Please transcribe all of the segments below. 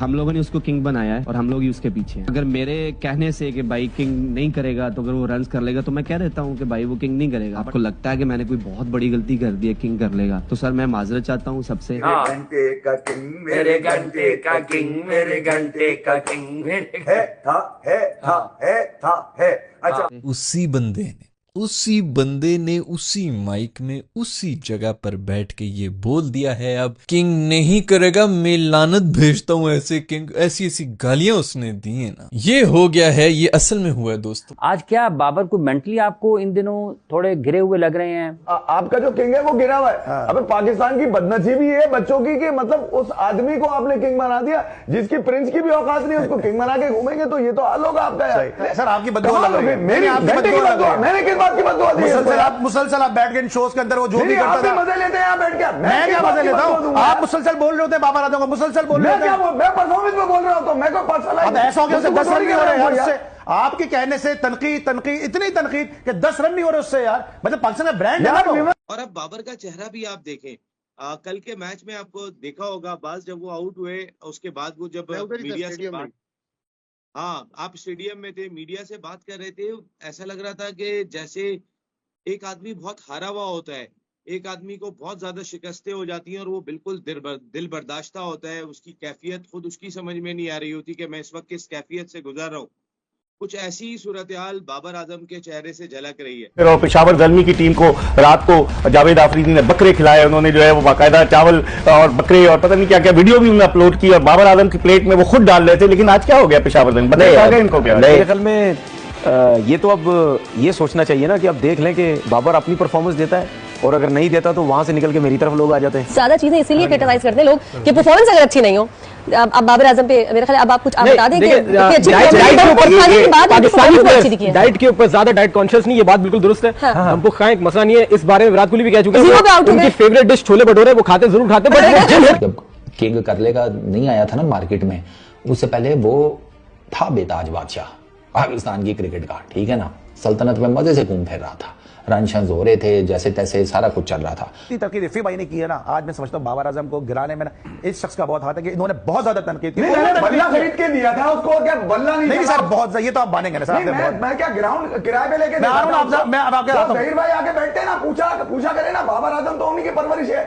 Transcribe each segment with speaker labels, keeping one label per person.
Speaker 1: हम लोगों ने उसको किंग बनाया है और हम लोग ही उसके पीछे हैं। अगर मेरे कहने से कि भाई किंग नहीं करेगा तो अगर वो रन कर लेगा तो मैं कह देता हूँ कि भाई वो किंग नहीं करेगा। आपको लगता है कि मैंने कोई बहुत बड़ी गलती कर दी है, किंग कर लेगा, तो सर मैं माजरत चाहता हूँ सबसे।
Speaker 2: घंटे का किंग मेरे घंटे का किंग मेरे घंटे का किंग मेरे है। अच्छा,
Speaker 3: उसी बंदे ने उसी माइक में उसी जगह पर बैठ के ये बोल दिया है अब किंग नहीं करेगा, मैं लानत भेजता हूं ऐसे किंग। ऐसी ऐसी गालियां उसने दी है ना, ये हो गया है, ये असल में हुआ है दोस्तों।
Speaker 4: आज क्या बाबर को मेंटली आपको इन दिनों थोड़े गिरे हुए लग रहे हैं?
Speaker 2: आपका जो किंग है वो गिरा हुआ है। अबे पाकिस्तान की बदनसीबी है बच्चों की कि मतलब उस आदमी को आपने किंग बना दिया जिसकी प्रिंस की भी औकात नहीं, उसको किंग बना के घूमेंगे तो ये तो हाल होगा आपका यार।
Speaker 5: सर आपकी बददुआ लग रही है।
Speaker 2: मैंने किस बात की बददुआ दी?
Speaker 5: मुसलसल आप बैठ के इन शोज के अंदर वो जो भी करता था,
Speaker 2: मजे लेते हैं यहाँ बैठ के।
Speaker 5: मैं क्या मजे लेता हूँ? आप मुसलसल बोल रहे होते हैं बाबर आजम को, मुसलसल बोल रहे होते हैं।
Speaker 2: मैं परफॉर्मेंस में बोल रहा हूँ तो मैं कोई पर्सनल
Speaker 5: ऐसा हो गया 10 रन नहीं हो रहे यार उससे। आपके कहने से तनकीद इतनी तनकीद कि 10 रन नहीं हो रहे उससे यार। मतलब पाकिस्तान का ब्रांड है ना।
Speaker 6: और अब बाबर का चेहरा भी आप देखें, कल के मैच में आपको देखा होगा, बाज जब वो आउट हुए उसके बाद वो जब मीडिया से बात, हाँ आप स्टेडियम में थे, मीडिया से बात कर रहे थे, ऐसा लग रहा था कि जैसे एक आदमी बहुत हारा हुआ होता है, एक आदमी को बहुत ज्यादा शिकस्तें हो जाती हैं और वो बिल्कुल दिल बर्दाश्ता होता है, उसकी कैफियत खुद उसकी समझ में नहीं आ रही होती कि मैं इस वक्त किस कैफियत से गुजर रहा हूँ। कुछ ऐसी ही सूरत हाल बाबर आजम के चेहरे से झलक रही है।
Speaker 7: और पेशावर ज़ल्मी की टीम को रात को जावेद आफरीदी ने बकरे खिलाए, उन्होंने जो है वो बाकायदा चावल और बकरे और पता नहीं क्या क्या वीडियो भी उन्होंने अपलोड की और बाबर आजम की प्लेट में वो खुद डाल रहे थे। लेकिन आज क्या हो गया पेशावर ज़ल्मी, बताइए इनको क्या?
Speaker 8: मेरे ख्याल में ये तो अब ये सोचना चाहिए ना कि अब देख लें कि बाबर अपनी परफॉर्मेंस देता है और अगर नहीं देता तो वहां से निकल के मेरी तरफ लोग आ जाते हैं।
Speaker 9: ज्यादा चीजें इसीलिए क्रिटिसाइज करते हैं लोग कि परफॉर्मेंस अगर अच्छी नहीं हो। अब बाबर आजम पे मेरे ख्याल अब आप कुछ बता दें कि
Speaker 1: डाइट के ऊपर ज्यादा डाइट कॉन्शियस नहीं, ये बात बिल्कुल दुरुस्त है। हमको खाएं एक मसला नहीं है, इस बारे में विराट कोहली भी कह चुके हैं उनकी फेवरेट डिश छोले भटूरे वो खाते जरूर खाते, बट
Speaker 10: जब किंग कर लेगा नहीं आया था ना मार्केट में, उससे पहले वो था बेताज बादशाह पाकिस्तान की क्रिकेट का, ठीक है ना। सल्तनत में मजे से घूम फिर रहा था, रन शंस हो रहे थे, जैसे तैसे सारा कुछ चल रहा था।
Speaker 5: तनकीद रफी भाई ने की है ना, आज मैं समझता हूँ बाबर आजम को गिराने में ना इस शख्स का बहुत हाथ है कि इन्होंने बहुत ज्यादा तनकीद की।
Speaker 2: बल्ला खरीद के दिया था उसको, क्या बल्ला नहीं
Speaker 5: सर बहुत, ये तो आप मानेंगे ना सर।
Speaker 2: मैं क्या ग्राउंड किराए पे लेके
Speaker 5: मैं अब आपके
Speaker 2: जहीर भाई आके बैठते ना, पूछा करे ना, बाबर आजम तो उन्हीं की परवरिश है।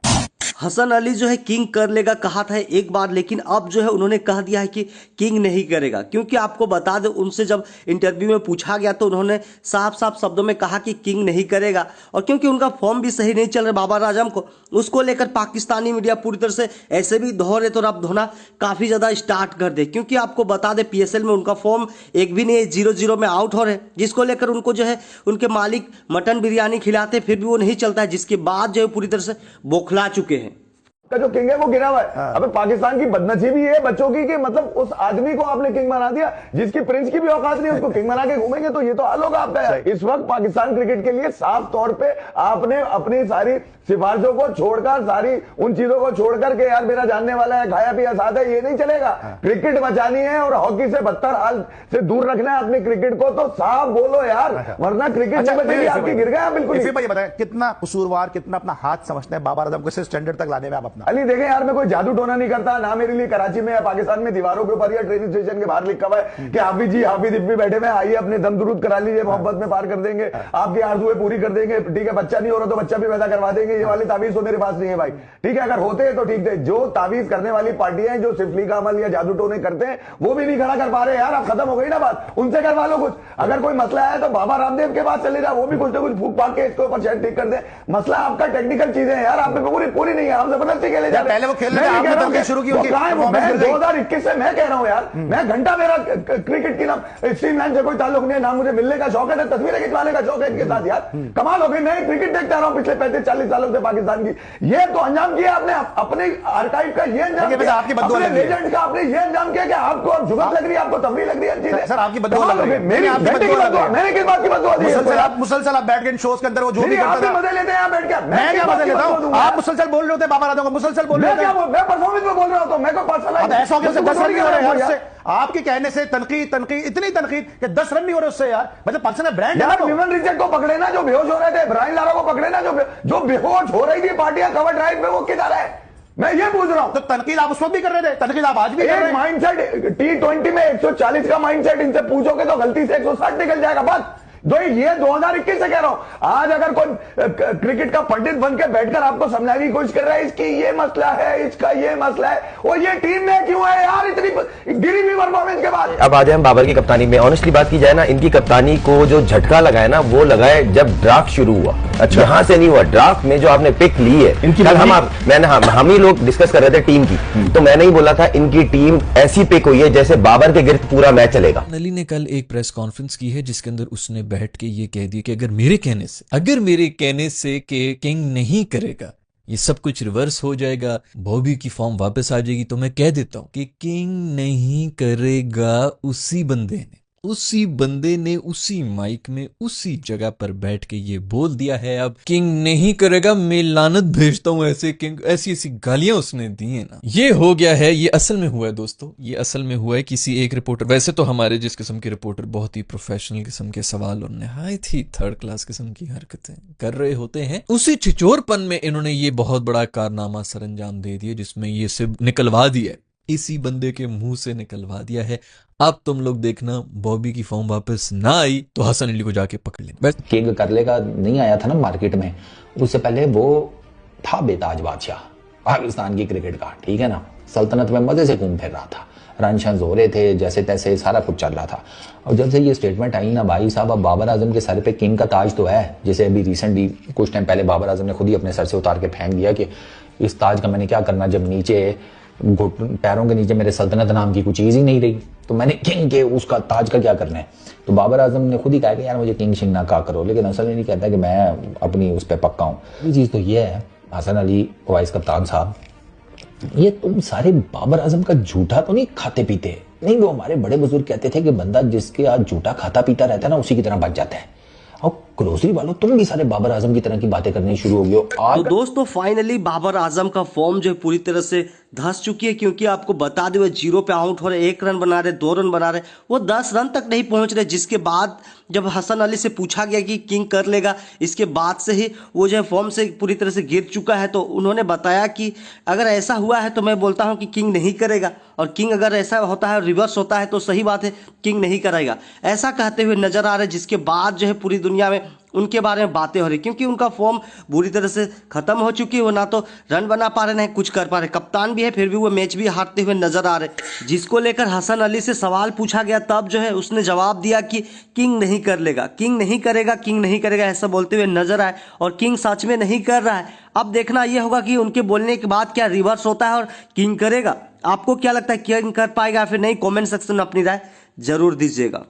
Speaker 11: हसन अली जो है किंग कर लेगा कहा था एक बार, लेकिन अब जो है उन्होंने कह दिया है कि किंग नहीं करेगा। क्योंकि आपको बता दें उनसे जब इंटरव्यू में पूछा गया तो उन्होंने साफ साफ शब्दों में कहा कि किंग नहीं करेगा। और क्योंकि उनका फॉर्म भी सही नहीं चल रहा बाबर आजम को, उसको लेकर पाकिस्तानी मीडिया पूरी तरह से ऐसे भी धो रहे तो रब धोना काफ़ी ज़्यादा स्टार्ट कर दे। क्योंकि आपको बता दें PSL में उनका फॉर्म एक भी नहीं है, 0-0 में आउट हो रहे, जिसको लेकर उनको जो है उनके मालिक मटन बिरयानी खिलाते फिर भी वो नहीं चलता है, जिसके बाद जो है पूरी तरह से बौखला चुके हैं।
Speaker 2: का जो किंग है वो गिरा हुआ है। अबे पाकिस्तान की बदनसीबी है बच्चों की कि मतलब उस आदमी को आपने किंग बना दिया जिसकी प्रिंस की भी औकात नहीं, उसको किंग बना के घूमेंगे तो ये तो हाल होगा आपका। इस वक्त पाकिस्तान क्रिकेट के लिए साफ तौर पे आपने अपनी सारी सिफारिशों को छोड़कर, सारी उन चीजों को छोड़कर के यार मेरा जानने वाला है, खाया पिया साथ है, ये नहीं चलेगा। क्रिकेट बचानी है और हॉकी से बदतर हाल से दूर रखना है अपने क्रिकेट को, तो साफ बोलो यार, वरना क्रिकेट आपकी गिर गया बिल्कुल।
Speaker 5: ये बताएं कितना कसूरवार, कितना अपना हाथ समझते हैं बाबर आजम को इस स्टैंडर्ड तक लाने में आप अपना?
Speaker 2: अली देखें यार, मैं कोई जादू टोना नहीं करता ना, मेरे लिए कराची में या पाकिस्तान में दीवारों के ऊपर या ट्रेन स्टेशन के बाहर लिखा हुआ है कि हाफिज जी हाफिज इब्बी बैठे में, आइए अपने दम दुरूद करा लीजिए, मोहब्बत में पार कर देंगे, आपकी आरज़ुएं पूरी कर देंगे, ठीक है। बच्चा नहीं हो रहा तो बच्चा भी पैदा करवा देंगे, ये वाली तावीज तो मेरे पास नहीं है भाई, ठीक है। अगर होते हैं तो ठीक थे, जो तावीज करने वाली पार्टियां जो सिफली का अमल या जादू टोने करते हैं वो भी नहीं खड़ा कर पा रहे यार। अब खत्म हो गई ना बात, उनसे करवा लो कुछ। अगर कोई मसला है तो बाबा रामदेव के पास चले जाओ, वो भी कुछ ना कुछ फूक फाक के इसके ऊपर शायद ठीक कर दे। मसला आपका टेक्निकल चीजें हैं यार, आप में पूरी नहीं है, हम जबरदस्ती खेले जाते।
Speaker 5: पहले वो खेलने शुरू की
Speaker 2: 2021 से मैं कह रहा हूं यार, मैं घंटा मेरा क्रिकेट की ना स्ट्रीम लाइन से कोई ताल्लुक नहीं है, ना मुझे मिलने का शौक है ना तस्वीरें खिंचवाने का शौक है इनके साथ यार। कमाल हो गई, मैं क्रिकेट देखता रहा हूं पिछले 35-40 सालों से पाकिस्तान की। ये तो अंजाम किया आपने अपने आर्काइव का, ये अंजाम किया अपने लेजेंड का, आपने ये अंजाम किया कि आपको जुगत लग रही है, आपको तफरीह लग रही है।
Speaker 5: सर आपकी बददुआ लग रही है।
Speaker 2: मैंने किस बात की बददुआ दी?
Speaker 5: मुसलसल आप बैठ के शोज के अंदर वो जो भी करता था,
Speaker 2: मजे लेते हैं यहाँ बैठ के।
Speaker 5: मैं क्या मजे लेता हूँ? आप मुसलसल बोल रहे होते बाबर आजम को, मुसलसल बोल रहे होते।
Speaker 2: मैं परफॉर्मेंस में बोल रहा हूं तो मैं कोई पर्सनल
Speaker 5: ऐसा हो गया 10 रन नहीं हो रहे यार उससे। आपके कहने से तनकीद इतनी तनकीद कि 10 रन नहीं हो रहे उससे यार। मतलब पाकिस्तान का ब्रांड है।
Speaker 2: विमन रिचर्ड को पकड़े ना जो बेहोश हो रहे थे, इब्राहिम लारा को पकड़े ना जो बेहोश हो रही थी, पार्टियां कवर ड्राइव पे वो किधर है? मैं ये पूछ रहा हूं।
Speaker 5: तो तनकीद आप उस वक्त भी कर रहे थे, तनकीद आप आज भी कर रहे हैं।
Speaker 2: माइंडसेट T20 में 140 का माइंडसेट इनसे पूछोगे तो गलती से 160 निकल जाएगा। बस ये 2021 से कह रहा हूं। आज अगर कोई क्रिकेट का पंडित बन के बैठकर आपको समझाने की कोशिश कर रहा है इसकी ये मसला है, इसका ये मसला है, और ये टीम में क्यों है यार इतनी गिरी हुई परफॉर्मेंस के बाद।
Speaker 8: अब आ जाए हम बाबर की कप्तानी में। ऑनेस्टली बात की जाए ना, इनकी कप्तानी को जो झटका लगाया ना, वो लगाए जब ड्राफ्ट शुरू हुआ। अच्छा, यहां से नहीं हुआ, ड्राफ्ट में जो आपने पिक ली है इनकी। हम ही लोग डिस्कस कर रहे थे टीम की, तो मैंने ही बोला था इनकी टीम ऐसी पिक हुई है जैसे बाबर के गिर्द पूरा मैच चलेगा।
Speaker 3: अली ने कल एक प्रेस कॉन्फ्रेंस की है जिसके अंदर उसने बैठ के ये कह दिया कि अगर मेरे कहने से कि किंग नहीं करेगा, ये सब कुछ रिवर्स हो जाएगा, बॉबी की फॉर्म वापस आ जाएगी, तो मैं कह देता हूं कि किंग नहीं करेगा। उसी बंदे ने उसी माइक में उसी जगह पर बैठ के ये बोल दिया है अब किंग नहीं करेगा। मैं लानत भेजता हूं ऐसे किंग, ऐसी गालियां उसने दी है ना। ये हो गया है, ये असल में हुआ है दोस्तों, ये असल में हुआ है किसी एक रिपोर्टर। वैसे तो हमारे जिस किस्म के रिपोर्टर बहुत ही प्रोफेशनल किस्म के सवाल और निहायत ही थर्ड क्लास किस्म की हरकतें कर रहे होते हैं, उसी छिचोरपन में इन्होंने ये बहुत बड़ा कारनामा सरंजाम दे दिया जिसमें ये सिर्फ निकलवा दिया, इसी बंदे के मुंह से निकलवा दिया है। अब तुम लोग देखना, बॉबी की फॉर्म वापस ना आई तो हसन अली को जाके पकड़ लेना।
Speaker 10: बस किंग कर लेगा नहीं आया था ना मार्केट में, उससे पहले वो था बेताज बादशाह पाकिस्तान की क्रिकेट का, ठीक है ना। सल्तनत में मजे से घूम फिर रहा था, रन शंस हो रहे थे, जैसे तैसे सारा कुछ चल रहा था। और जब से ये स्टेटमेंट आई ना भाई साहब, अब बाबर आजम के सर पे किंग का ताज तो है। जैसे अभी रिसेंटली कुछ टाइम पहले बाबर आजम ने खुद ही अपने सर से उतार के फेंक दिया कि इस ताज का मैंने क्या करना जब नीचे पैरों के नीचे मेरे सल्तनत नाम की कुछ चीज ही नहीं रही, तो मैंने किंग के उसका ताज का क्या करना है। तो बाबर आजम ने खुद ही कहा कि यार मुझे किंग शिंग ना कहा करो, लेकिन हसन अली कहता है कि मैं अपनी उस पर पक्का हूँ। ये चीज तो ये है हसन अली वाइस कप्तान साहब, ये तुम सारे बाबर आजम का झूठा तो नहीं खाते पीते नहीं। वो हमारे बड़े बुजुर्ग कहते थे कि बंदा जिसके आज झूठा खाता पीता रहता है ना, उसी की तरह बच जाता है। और ग्रोसरी वालों तुम भी सारे बाबर आजम की तरह की बातें करनी शुरू हो गई हो।
Speaker 11: तो दोस्तों फाइनली बाबर आजम का फॉर्म जो है पूरी तरह से धस चुकी है, क्योंकि आपको बता दें वो 0 पे आउट हो रहे, 1 रन बना रहे, 2 रन बना रहे, वो 10 रन तक नहीं पहुंच रहे। जिसके बाद जब हसन अली से पूछा गया कि किंग कर लेगा, इसके बाद से ही वो जो है फॉर्म से पूरी तरह से गिर चुका है। तो उन्होंने बताया कि अगर ऐसा हुआ है तो मैं बोलता हूं कि किंग नहीं करेगा, और किंग अगर ऐसा होता है रिवर्स होता है तो सही बात है, किंग नहीं करेगा, ऐसा कहते हुए नजर आ रहे। जिसके बाद जो है पूरी दुनिया में उनके बारे में बातें हो रही, क्योंकि उनका फॉर्म बुरी तरह से खत्म हो चुकी है। वो ना तो रन बना पा रहे, ना कुछ कर पा रहे, कप्तान भी है फिर भी वो मैच भी हारते हुए नजर आ रहे। जिसको लेकर हसन अली से सवाल पूछा गया, तब जो है उसने जवाब दिया कि किंग नहीं कर लेगा, किंग नहीं करेगा, किंग नहीं करेगा, ऐसा बोलते हुए नजर आए। और किंग सच में नहीं कर रहा है। अब देखना यह होगा कि उनके बोलने के बाद क्या रिवर्स होता है और किंग करेगा। आपको क्या लगता है, किंग कर पाएगा फिर नहीं? कॉमेंट सेक्शन में अपनी राय जरूर दीजिएगा।